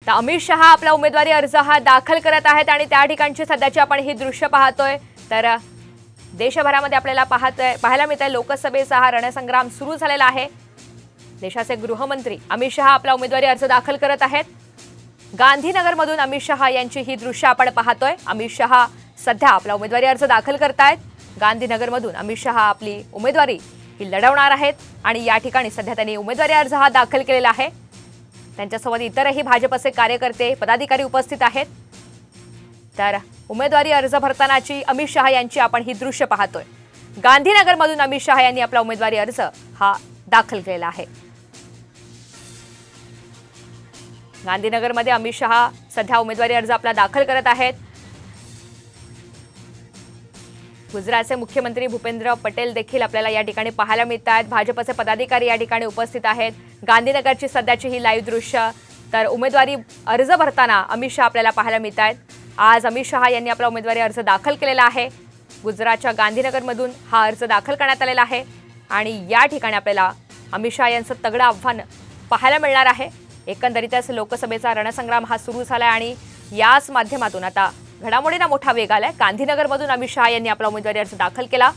तर अमित शहा आपला उमेदवारी अर्ज हा दाखल करत आहेत आणि त्या ठिकाणची सध्याची आपण ही दृश्य पाहतोय। तर देशभरामध्ये आपल्याला पाहायला मिळतंय लोकसभेचा हा रणसंग्राम सुरू झालेला आहे। देशाचे गृहमंत्री अमित शहा आपला उमेदवारी अर्ज दाखल करत आहेत। गांधीनगरमधून अमित शहा यांची ही दृश्य आपण पाहतोय। अमित शहा सध्या आपला उमेदवारी अर्ज दाखल करतायत। गांधीनगरमधून अमित शहा आपली उमेदवारी ही लढवणार आहेत आणि या ठिकाणी सध्या त्यांनी उमेदवारी अर्ज हा दाखल केलेला आहे। त्यांच्यासोबत इतरही भाजपचे कार्यकर्ते पदाधिकारी उपस्थित आहेत। तर उमेदवारी अर्ज भरतानाची अमित शहा यांची आपण ही दृश्य पाहतोय। गांधीनगरमधून अमित शहा यांनी आपला उमेदवारी अर्ज हा दाखल केलेला आहे। गांधीनगरमध्ये अमित शहा सध्या उमेदवारी अर्ज आपला दाखल करत आहेत। गुजरातचे मुख्यमंत्री भूपेंद्र पटेल देखील आपल्याला या ठिकाणी पाहायला मिळत आहेत। भाजपचे पदाधिकारी या ठिकाणी उपस्थित आहेत। गांधीनगरची सध्याची ही लाईव्ह दृश्य। तर उमेदवारी अर्ज भरताना अमित शहा आपल्याला पाहायला मिळत आहेत। आज अमित शहा यांनी आपला उमेदवारी अर्ज दाखल केलेला आहे। गुजरातच्या गांधीनगरमधून हा अर्ज दाखल करण्यात आलेला आहे आणि या ठिकाणी आपल्याला अमित शहा यांचं तगडं आव्हान पाहायला मिळणार आहे। एकंदरीतच लोकसभेचा रणसंग्राम हा सुरू झालाय आणि याच माध्यमातून आता घडामोडींना मोठा वेग आलाय। गांधीनगरमधून अमित शहा यांनी आपला उमेदवारी अर्ज दाखल केला।